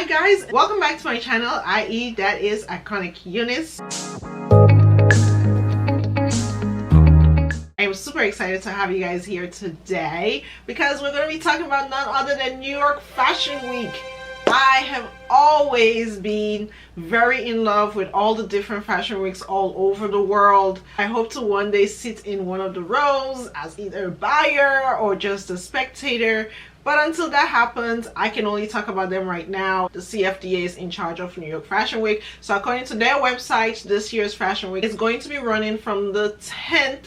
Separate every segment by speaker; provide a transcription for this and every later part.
Speaker 1: Hi guys, welcome back to my channel, i.e. that is Iconic Eunice. I'm super excited to have you guys here today because we're going to be talking about none other than New York Fashion Week. I have always been very in love with all the different fashion weeks all over the world. I hope to one day sit in one of the rows as either a buyer or just a spectator. But until that happens, I can only talk about them right now. The CFDA is in charge of New York Fashion Week. So according to their website, this year's Fashion Week is going to be running from the 10th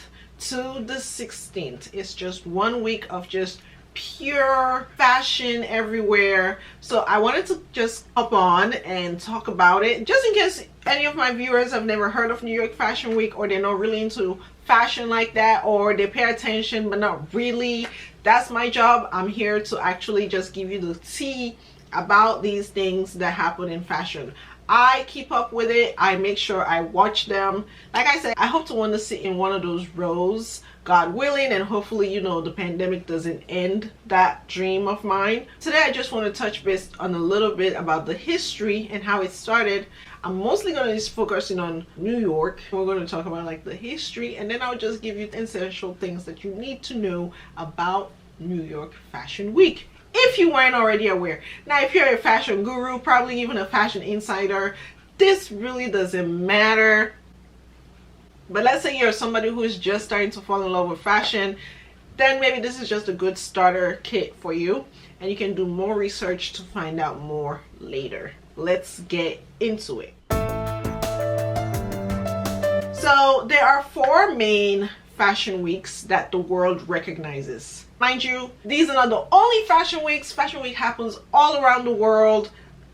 Speaker 1: to the 16th. It's just 1 week of just pure fashion everywhere. So I wanted to just hop on and talk about it, just in case any of my viewers have never heard of New York Fashion Week, or they're not really into fashion like that, or they pay attention but not really. That's my job. I'm here to actually just give you the tea about these things that happen in fashion. I keep up with it. I make sure I watch them. Like I said, I hope to want to sit in one of those rows, God willing, and hopefully, you know, the pandemic doesn't end that dream of mine. Today, I just want to touch base on a little bit about the history and how it started. I'm mostly going to be focusing on New York. We're going to talk about like the history, and then I'll just give you essential things that you need to know about New York Fashion Week, if you weren't already aware. Now, if you're a fashion guru, probably even a fashion insider, this really doesn't matter. But let's say you're somebody who is just starting to fall in love with fashion, then maybe this is just a good starter kit for you, and you can do more research to find out more later. Let's get into it. So there are 4 main fashion weeks that the world recognizes. Mind you, these are not the only fashion weeks. Fashion week happens all around the world,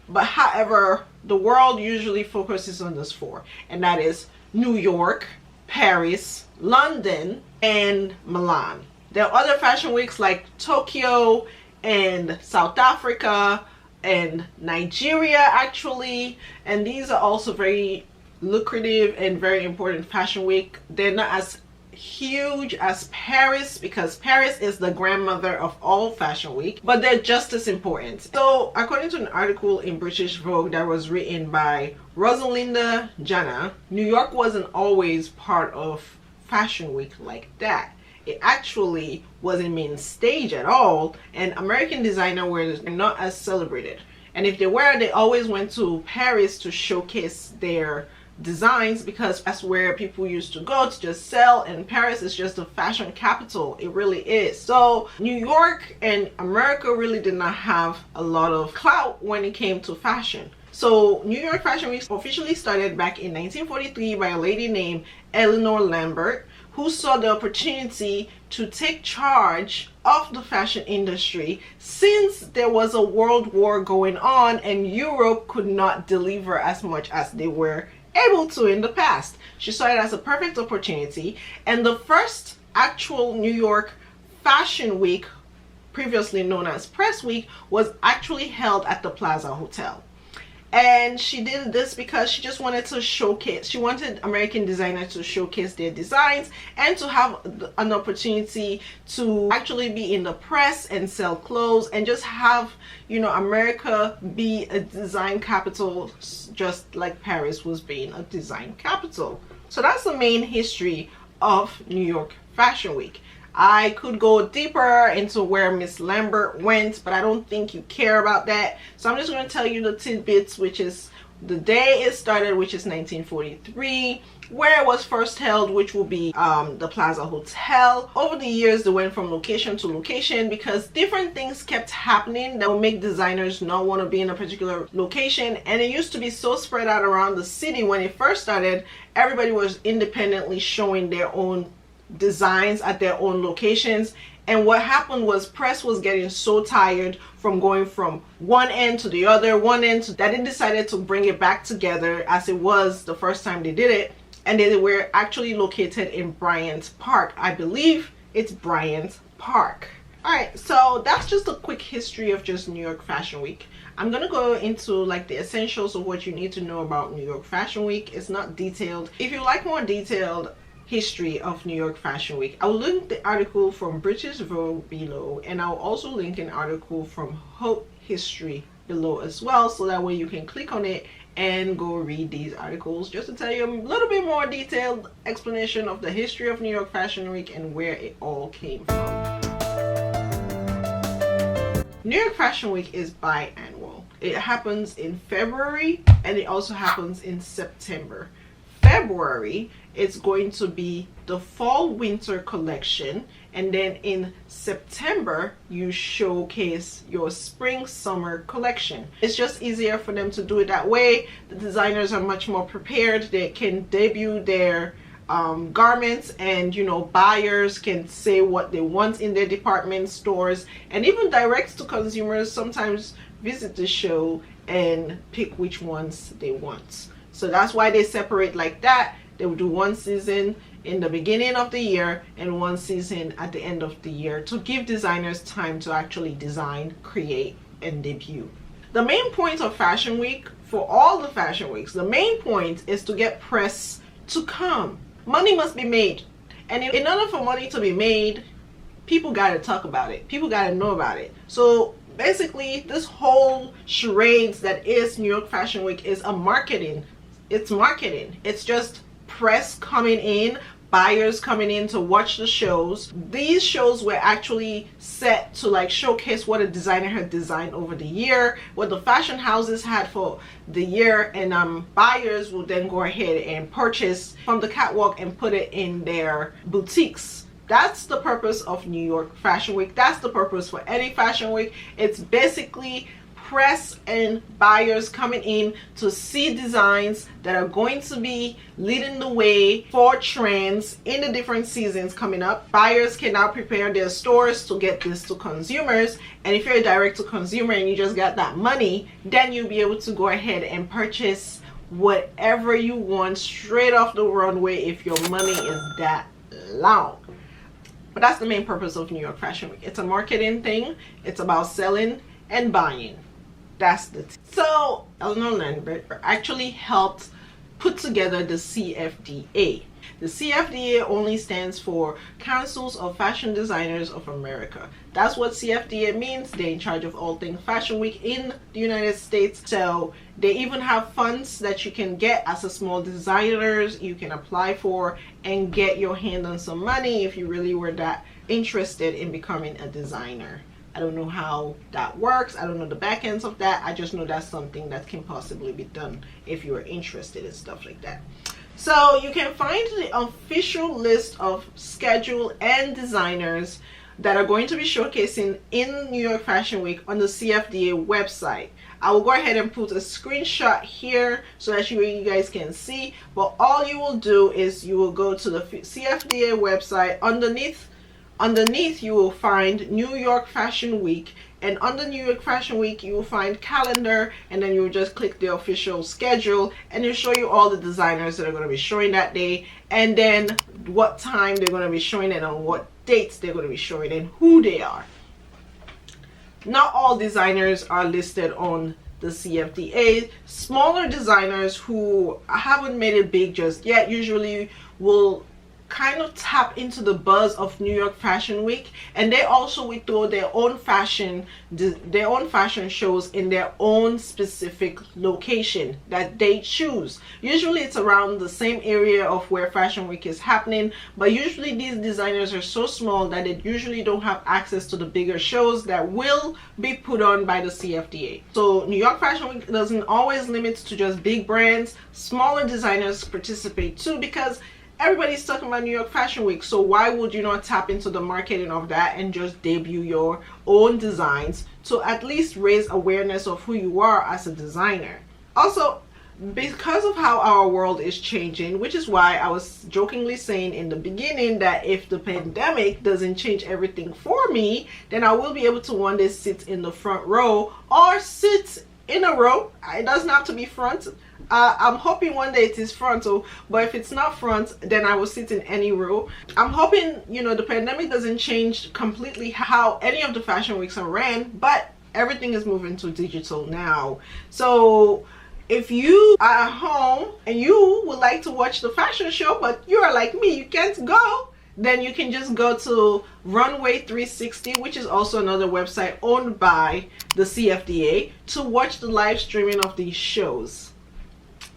Speaker 1: but however, the world usually focuses on those 4, and that is New York, Paris, London, and Milan. There are other fashion weeks like Tokyo and South Africa and Nigeria actually, and these are also very lucrative and very important fashion week. They're not as huge as Paris, because Paris is the grandmother of all fashion week, but they're just as important. So according to an article in British Vogue that was written by Rosalinda Jana, New York wasn't always part of fashion week like that. It actually wasn't main stage at all, and American designer were not as celebrated, and if they were, they always went to Paris to showcase their designs, because that's where people used to go to just sell, and Paris is just a fashion capital. It really is. So New York and America really did not have a lot of clout when it came to fashion. So New York Fashion Week officially started back in 1943 by a lady named Eleanor Lambert, who saw the opportunity to take charge of the fashion industry since there was a world war going on and Europe could not deliver as much as they were able to in the past. She saw it as a perfect opportunity, and the first actual New York Fashion Week, previously known as Press Week, was actually held at the Plaza Hotel. And she did this because she just wanted to showcase, she wanted American designers to showcase their designs and to have an opportunity to actually be in the press and sell clothes, and just have, you know, America be a design capital, just like Paris was being a design capital. So that's the main history of New York Fashion Week. I could go deeper into where Miss Lambert went, but I don't think you care about that. So I'm just going to tell you the tidbits, which is the day it started, which is 1943, where it was first held, which will be the Plaza Hotel. Over the years, they went from location to location because different things kept happening that would make designers not want to be in a particular location. And it used to be so spread out around the city. When it first started, everybody was independently showing their own designs at their own locations, and what happened was press was getting so tired from going from one end to the other, that they decided to bring it back together as it was the first time they did it, and they were actually located in Bryant Park. I believe it's Bryant Park. Alright, so that's just a quick history of just New York Fashion Week. I'm gonna go into like the essentials of what you need to know about New York Fashion Week. It's not detailed. If you like more detailed history of New York Fashion Week, I'll link the article from British Vogue below, and I'll also link an article from Haute History below as well, so that way you can click on it and go read these articles just to tell you a little bit more detailed explanation of the history of New York Fashion Week and where it all came from. New York Fashion Week is biannual. It happens in February and it also happens in September. February, it's going to be the fall winter collection, and then in September you showcase your spring summer collection. It's just easier for them to do it that way. The designers are much more prepared. They can debut their garments, and buyers can say what they want in their department stores, and even direct to consumers sometimes visit the show and pick which ones they want. So that's why they separate like that. They will do one season in the beginning of the year and one season at the end of the year to give designers time to actually design, create, and debut. The main point of Fashion Week, for all the fashion weeks, the main point is to get press to come. Money must be made. And in order for money to be made, people got to talk about it. People got to know about it. So basically, this whole charades that is New York Fashion Week is a marketing. It's marketing. It's just press coming in, buyers coming in to watch the shows. These shows were actually set to showcase what a designer had designed over the year, what the fashion houses had for the year, and buyers will then go ahead and purchase from the catwalk and put it in their boutiques. That's the purpose of New York Fashion Week. That's the purpose for any fashion week. It's basically press and buyers coming in to see designs that are going to be leading the way for trends in the different seasons coming up. Buyers can now prepare their stores to get this to consumers, and if you're a direct to consumer and you just got that money, then you'll be able to go ahead and purchase whatever you want straight off the runway if your money is that long. But that's the main purpose of New York Fashion Week. It's a marketing thing. It's about selling and buying. That's the So Eleanor Lambert actually helped put together the CFDA. The CFDA only stands for Councils of Fashion Designers of America. That's what CFDA means. They're in charge of all things Fashion Week in the United States. So they even have funds that you can get as a small designers. You can apply for and get your hand on some money if you really were that interested in becoming a designer. I don't know how that works. I don't know the back ends of that. I just know that's something that can possibly be done if you're interested in stuff like that. So you can find the official list of schedule and designers that are going to be showcasing in New York Fashion Week on the CFDA website. I will go ahead and put a screenshot here so that you guys can see. But all you will do is you will go to the CFDA website. Underneath you will find New York Fashion Week, and under New York Fashion Week you will find calendar, and then you will just click the official schedule and it'll show you all the designers that are going to be showing that day, and then what time they're going to be showing and on what dates they're going to be showing and who they are. Not all designers are listed on the CFDA. Smaller designers who haven't made it big just yet usually will kind of tap into the buzz of New York Fashion Week, and they also will throw their own fashion shows in their own specific location that they choose. Usually it's around the same area of where Fashion Week is happening, but usually these designers are so small that they usually don't have access to the bigger shows that will be put on by the CFDA. So New York Fashion Week doesn't always limit to just big brands. Smaller designers participate too, because everybody's talking about New York Fashion Week, so why would you not tap into the marketing of that and just debut your own designs to at least raise awareness of who you are as a designer? Also, because of how our world is changing, which is why I was jokingly saying in the beginning that if the pandemic doesn't change everything for me, then I will be able to one day sit in the front row or sit in a row. It doesn't have to be front. I'm hoping one day it is frontal, but if it's not front, then I will sit in any row. I'm hoping, the pandemic doesn't change completely how any of the fashion weeks are ran, but everything is moving to digital now. So if you are at home and you would like to watch the fashion show, but you are like me, you can't go, then you can just go to Runway 360, which is also another website owned by the CFDA, to watch the live streaming of these shows.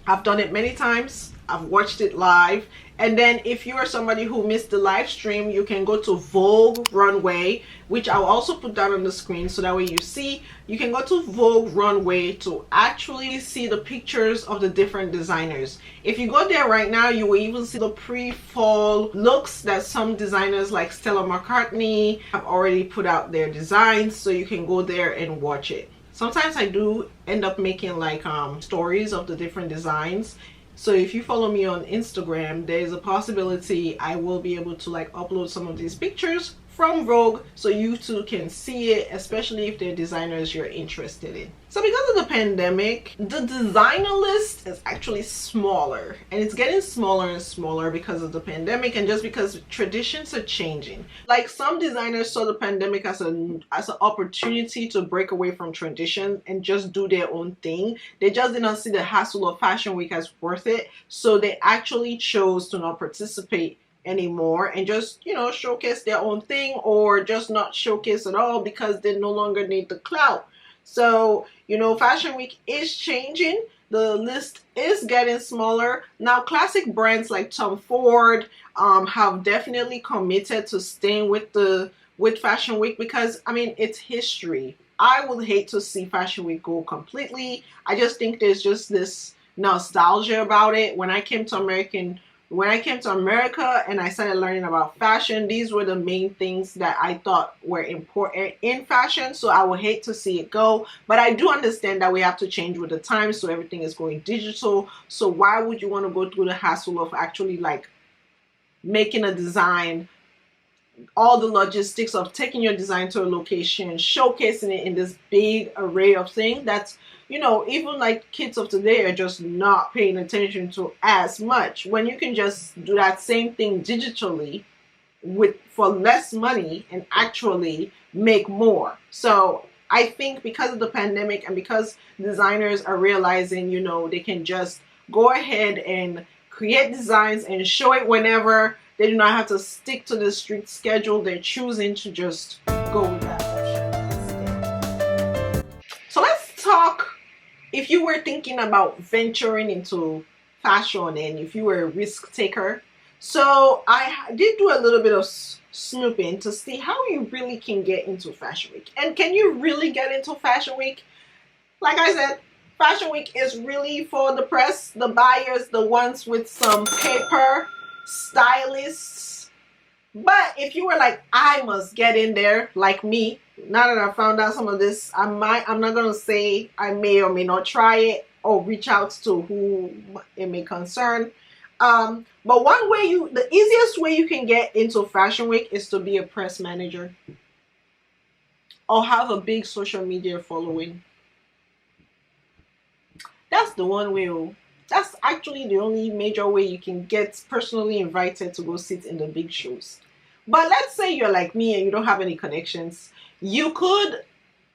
Speaker 1: I've done it many times. I've watched it live. And then if you are somebody who missed the live stream, you can go to Vogue Runway, which I'll also put down on the screen so that way you see. You can go to Vogue Runway to actually see the pictures of the different designers. If you go there right now, you will even see the pre-fall looks that some designers like Stella McCartney have already put out their designs, so you can go there and watch it. Sometimes I do end up making like stories of the different designs. So if you follow me on Instagram, there's a possibility I will be able to like upload some of these pictures from Vogue so you too can see it, especially if they're designers you're interested in. So because of the pandemic, the designer list is actually smaller, and it's getting smaller and smaller because of the pandemic, and just because traditions are changing. Like, some designers saw the pandemic as an opportunity to break away from tradition and just do their own thing. They just did not see the hassle of Fashion Week as worth it, so they actually chose to not participate anymore and just, you know, showcase their own thing, or just not showcase at all because they no longer need the clout. So, you know, Fashion Week is changing. The list is getting smaller. Now, classic brands like Tom Ford have definitely committed to staying with Fashion Week because, I mean, it's history. I would hate to see Fashion Week go completely. I just think there's just this nostalgia about it. When I came to America and I started learning about fashion, these were the main things that I thought were important in fashion. So I would hate to see it go, but I do understand that we have to change with the times. So everything is going digital. So why would you want to go through the hassle of actually like making a design, all the logistics of taking your design to a location, showcasing it in this big array of things that's, you know, even like kids of today are just not paying attention to as much, when you can just do that same thing digitally for less money and actually make more. So I think because of the pandemic and because designers are realizing, you know, they can just go ahead and create designs and show it whenever. They do not have to stick to the strict schedule. They're choosing to just go with that option. So let's talk, if you were thinking about venturing into fashion and if you were a risk taker. So I did do a little bit of snooping to see how you really can get into Fashion Week. And can you really get into Fashion Week? Like I said, Fashion Week is really for the press, the buyers, the ones with some paper, stylists. But if you were like, I must get in there, like me, now that I found out some of this, I'm not going to say I may or may not try it or reach out to who it may concern. But the easiest way you can get into Fashion Week is to be a press manager or have a big social media following. That's the one way. That's actually the only major way you can get personally invited to go sit in the big shows. But let's say you're like me and you don't have any connections. You could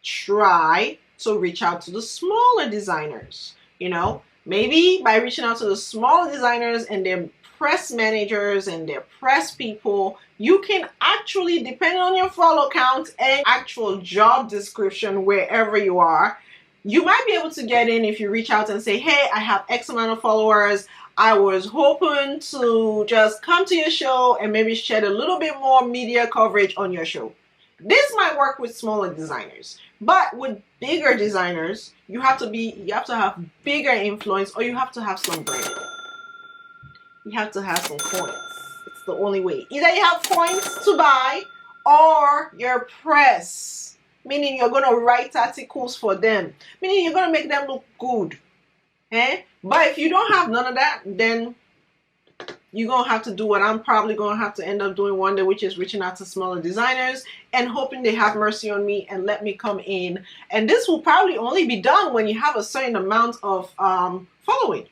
Speaker 1: try to reach out to the smaller designers. You know, maybe by reaching out to the smaller designers and their press managers and their press people, you can actually, depending on your follow count and actual job description wherever you are, you might be able to get in if you reach out and say, hey, I have X amount of followers. I was hoping to just come to your show and maybe shed a little bit more media coverage on your show. This might work with smaller designers, but with bigger designers, you have to have bigger influence, or you have to have some brand. You have to have some coins. It's the only way. Either you have coins to buy or your press. Meaning you're going to write articles for them. Meaning you're going to make them look good. But if you don't have none of that, then you're going to have to do what I'm probably going to have to end up doing one day, which is reaching out to smaller designers and hoping they have mercy on me and let me come in. And this will probably only be done when you have a certain amount of following.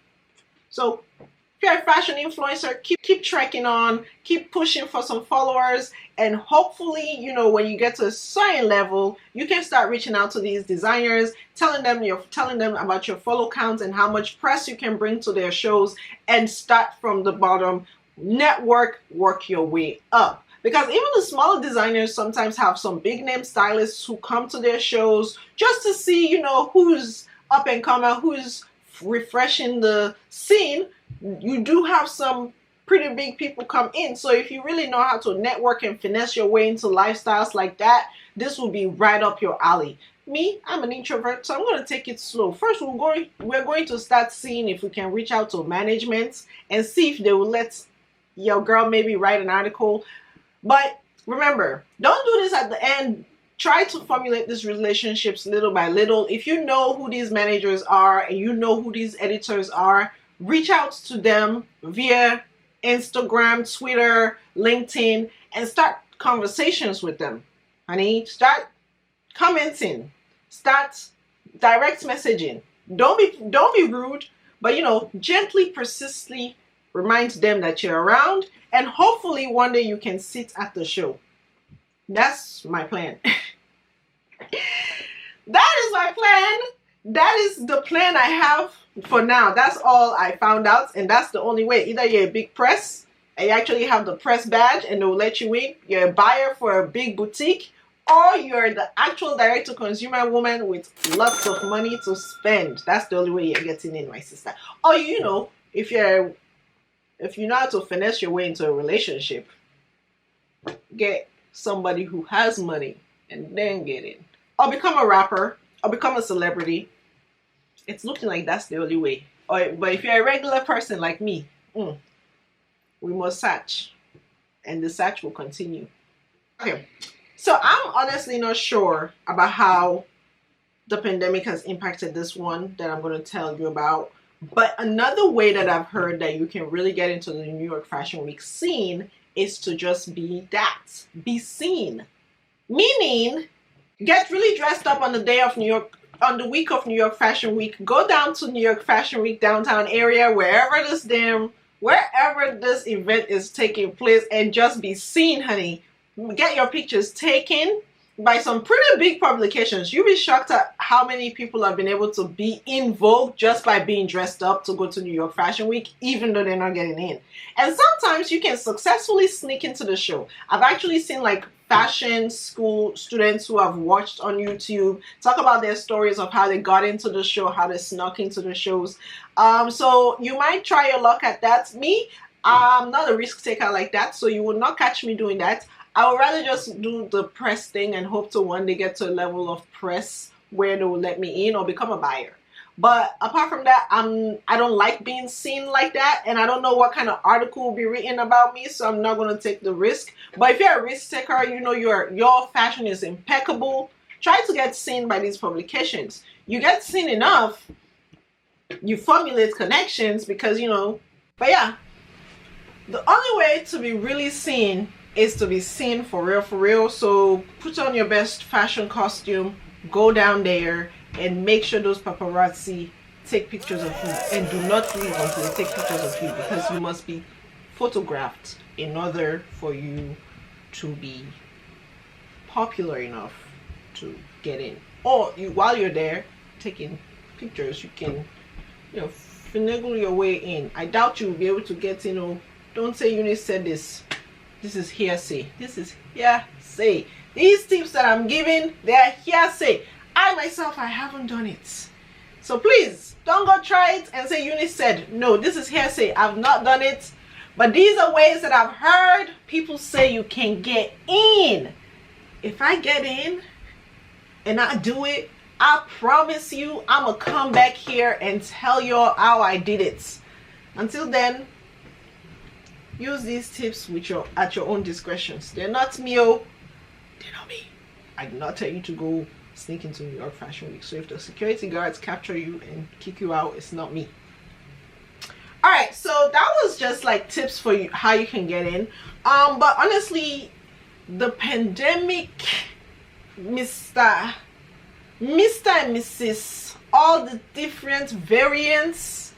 Speaker 1: So if you're a fashion influencer, keep trekking on, keep pushing for some followers, and hopefully, you know, when you get to a certain level, you can start reaching out to these designers, telling them about your follow counts and how much press you can bring to their shows, and start from the bottom network, work your way up. Because even the smaller designers sometimes have some big name stylists who come to their shows just to see, you know, who's up and coming, who's refreshing the scene. You do have some pretty big people come in. So if you really know how to network and finesse your way into lifestyles like that, this will be right up your alley. Me, I'm an introvert, so I'm going to take it slow. First, we're going to start seeing if we can reach out to management and see if they will let your girl maybe write an article. But remember, don't do this at the end. Try to formulate these relationships little by little. If you know who these managers are and you know who these editors are, reach out to them via Instagram, Twitter, LinkedIn, and start conversations with them. Honey, start commenting, start direct messaging. Don't be rude, but you know, gently, persistently remind them that you're around, and hopefully one day you can sit at the show. That's my plan. That is my plan. That is the plan I have for now. That's all I found out, and that's the only way. Either you're a big press and you actually have the press badge and they'll let you in, you're a buyer for a big boutique, or you're the actual direct-to-consumer woman with lots of money to spend. That's the only way you're getting in, my sister. Or, you know, if you know how to finesse your way into a relationship, get somebody who has money and then get in. Or become a rapper, or become a celebrity. It's looking like that's the only way. But if you're a regular person like me, we must search. And the search will continue. Okay. So I'm honestly not sure about how the pandemic has impacted this one that I'm going to tell you about. But another way that I've heard that you can really get into the New York Fashion Week scene is to just be that. Be seen. Meaning, get really dressed up on the day of on the week of New York Fashion Week. Go down to New York Fashion Week downtown area, wherever this event is taking place, and just be seen, honey. Get your pictures taken by some pretty big publications. You'll be shocked at how many people have been able to be in vogue just by being dressed up to go to New York Fashion Week, even though they're not getting in. And sometimes you can successfully sneak into the show. I've actually seen like fashion school students who have watched on YouTube talk about their stories of how they got into the show, how they snuck into the shows. So you might try your luck at that. Me, I'm not a risk taker like that, so you will not catch me doing that. I would rather just do the press thing and hope to one day get to a level of press where they will let me in or become a buyer. But apart from that, I don't like being seen like that, and I don't know what kind of article will be written about me, so I'm not going to take the risk. But if you're a risk taker, you know your fashion is impeccable, try to get seen by these publications. You get seen enough, you formulate connections because, you know, but yeah, the only way to be really seen is to be seen for real. So put on your best fashion costume, go down there and make sure those paparazzi take pictures of you, and do not leave until they take pictures of you, because you must be photographed in order for you to be popular enough to get in. Or while you're there taking pictures, you can, you know, finagle your way in. I doubt you'll be able to get in. Oh, don't say Eunice said this. This is hearsay. This is hearsay. These tips that I'm giving, they're hearsay. I myself, I haven't done it. So please, don't go try it and say Eunice said. No, this is hearsay. I've not done it. But these are ways that I've heard people say you can get in. If I get in and I do it, I promise you I'm going to come back here and tell y'all how I did it. Until then, use these tips at your own discretions. They're not me, oh. They're not me. I did not tell you to go sneak into New York Fashion Week. So if the security guards capture you and kick you out, it's not me. Alright, so that was just like tips for you how you can get in. But honestly, the pandemic, Mr. and Mrs., all the different variants,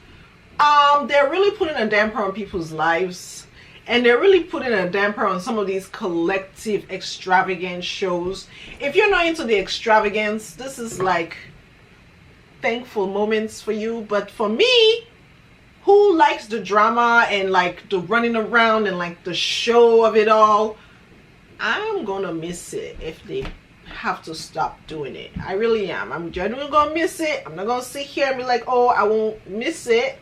Speaker 1: they're really putting a damper on people's lives. And they're really putting a damper on some of these collective extravagant shows. If you're not into the extravagance, this is like thankful moments for you. But for me, who likes the drama and like the running around and like the show of it all, I'm gonna miss it if they have to stop doing it. I really am. I'm genuinely gonna miss it. I'm not gonna sit here and be like, oh, I won't miss it.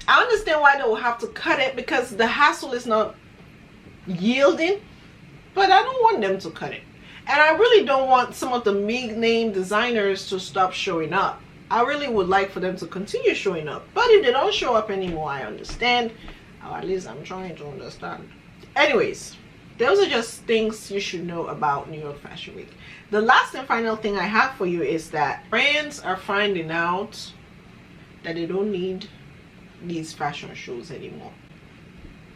Speaker 1: I understand why they will have to cut it, because the hassle is not yielding, but I don't want them to cut it. And I really don't want some of the big name designers to stop showing up. I really would like for them to continue showing up, but if they don't show up anymore, I understand, or at least I'm trying to understand. Anyways, those are just things you should know about New York Fashion Week. The last and final thing I have for you is that brands are finding out that they don't need these fashion shows anymore.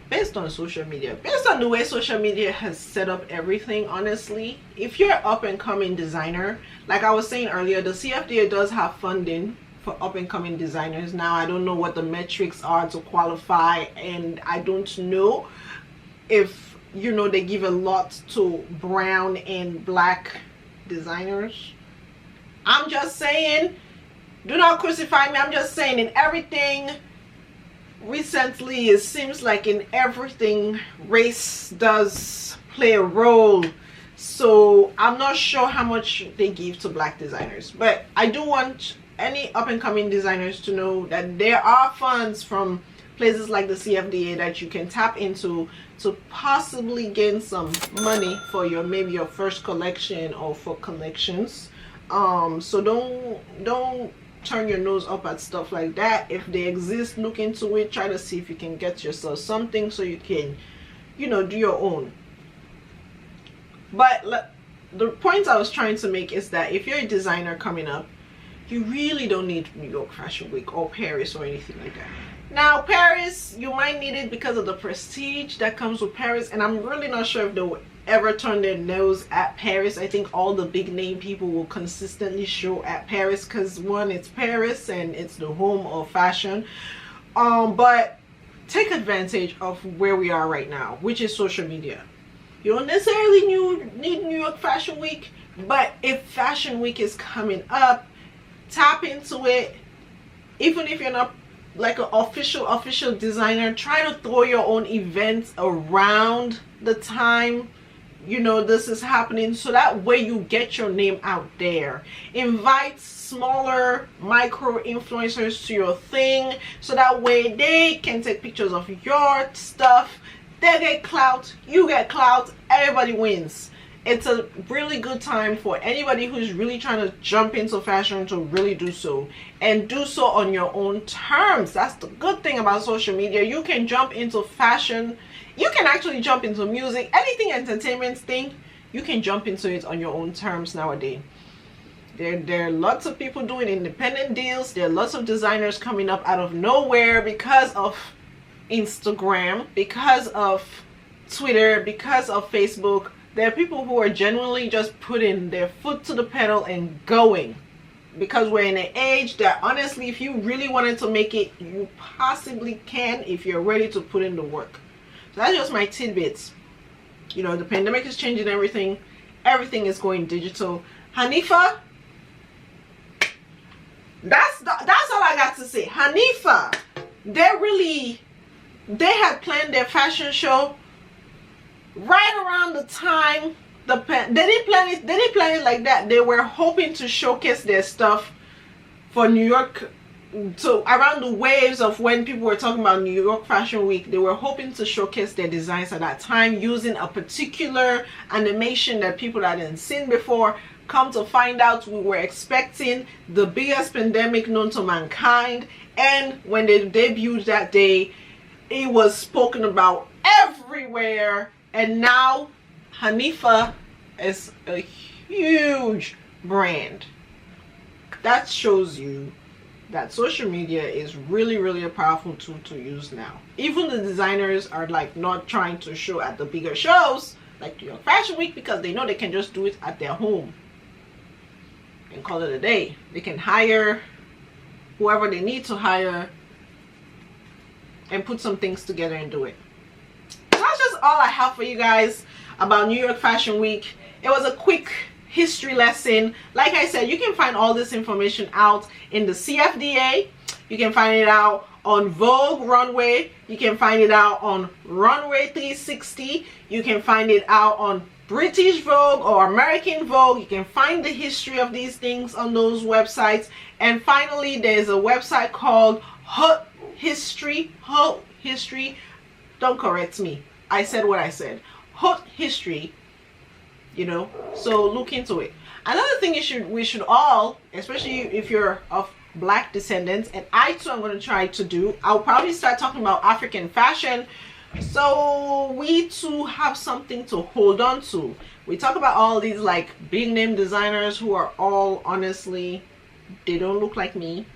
Speaker 1: Based on social media, based on the way social media has set up everything, honestly, if you're an up-and-coming designer, like I was saying earlier, the CFDA does have funding for up-and-coming designers. Now, I don't know what the metrics are to qualify, and I don't know if, you know, they give a lot to brown and black designers. I'm just saying, do not crucify me. I'm just saying, in everything recently, it seems like in everything, race does play a role. So I'm not sure how much they give to black designers, but I do want any up-and-coming designers to know that there are funds from places like the CFDA that you can tap into to possibly gain some money for your, maybe your first collection or for collections. So don't turn your nose up at stuff like that. If they exist, look into it. Try to see if you can get yourself something so you can, you know, do your own. But the point I was trying to make is that if you're a designer coming up, you really don't need New York Fashion Week or Paris or anything like that. Now, Paris, you might need it because of the prestige that comes with Paris, and I'm really not sure if they'll ever turn their nose at Paris. I think all the big name people will consistently show at Paris because, one, it's Paris and it's the home of fashion. But take advantage of where we are right now, which is social media. You don't necessarily need New York Fashion Week, but if Fashion Week is coming up, tap into it. Even if you're not like an official designer, try to throw your own events around the time, you know, this is happening, so that way you get your name out there. Invite smaller micro influencers to your thing, so that way they can take pictures of your stuff. They get clout, you get clout, everybody wins. It's a really good time for anybody who's really trying to jump into fashion to really do so, and do so on your own terms. That's the good thing about social media. You can jump into fashion, you can actually jump into music, anything entertainment thing, you can jump into it on your own terms nowadays. There are lots of people doing independent deals. There are lots of designers coming up out of nowhere because of Instagram, because of Twitter, because of Facebook. There are people who are genuinely just putting their foot to the pedal and going, because we're in an age that, honestly, if you really wanted to make it, you possibly can if you're ready to put in the work. So that's just my tidbits. You know, the pandemic is changing everything. Everything is going digital. Nyfw, that's all I got to say. Nyfw, they had planned their fashion show right around the time they didn't plan it like that. They were hoping to showcase their stuff for New York. So around the waves of when people were talking about New York Fashion Week, they were hoping to showcase their designs at that time using a particular animation that people hadn't seen before. Come to find out, we were expecting the biggest pandemic known to mankind, and when they debuted that day, it was spoken about everywhere. And now Nyfw is a huge brand. That shows you that social media is really a powerful tool to use now. Even the designers are like not trying to show at the bigger shows like New York Fashion Week, because they know they can just do it at their home and call it a day. They can hire whoever they need to hire and put some things together and do it. That's just all I have for you guys about New York Fashion Week. It was a quick history lesson. Like I said, you can find all this information out in the CFDA. You can find it out on Vogue Runway. You can find it out on Runway 360. You can find it out on British Vogue or American Vogue. You can find the history of these things on those websites. And finally, there's a website called Haute History. Haute History. Don't correct me. I said what I said. Haute History. You know, so look into it. Another thing we should all, especially if you're of Black descendants, and I too am going to try to do, I'll probably start talking about African fashion, so we too have something to hold on to. We talk about all these like big name designers who are all, honestly, they don't look like me.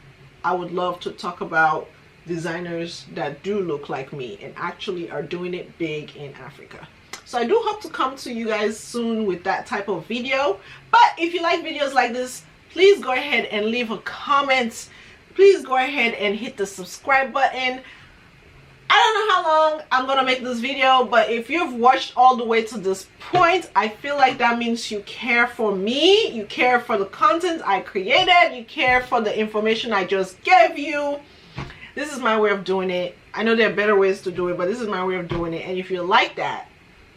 Speaker 1: I would love to talk about designers that do look like me and actually are doing it big in Africa. So I do hope to come to you guys soon with that type of video. But if you like videos like this, please go ahead and leave a comment. Please go ahead and hit the subscribe button. I don't know how long I'm gonna make this video, but if you've watched all the way to this point, I feel like that means you care for me, you care for the content I created, you care for the information I just gave you. This is my way of doing it. I know there are better ways to do it, but this is my way of doing it. And if you like that,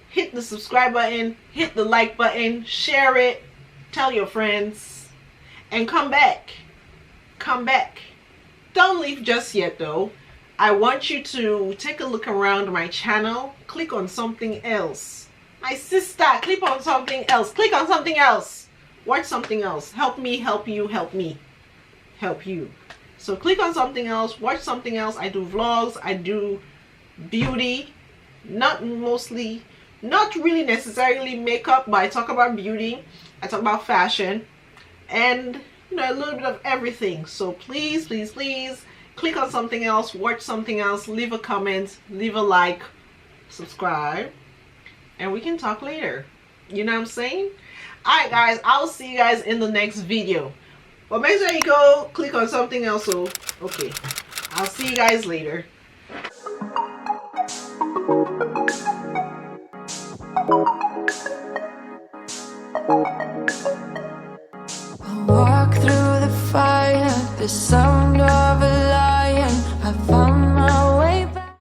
Speaker 1: hit the subscribe button, hit the like button, share it, tell your friends, and come back. Come back. Don't leave just yet though. I want you to take a look around my channel, click on something else. My sister, click on something else. Click on something else. Watch something else. Help me, help you, help me. Help you. So click on something else, watch something else. I do vlogs, I do beauty, not really necessarily makeup, but I talk about beauty, I talk about fashion, and you know, a little bit of everything. So please, please, please click on something else, watch something else, leave a comment, leave a like, subscribe, and we can talk later. You know what I'm saying? Alright guys, I'll see you guys in the next video. But make sure you go click on something else. So okay, I'll see you guys later.
Speaker 2: I walk through the fire, the sound of a lion. I find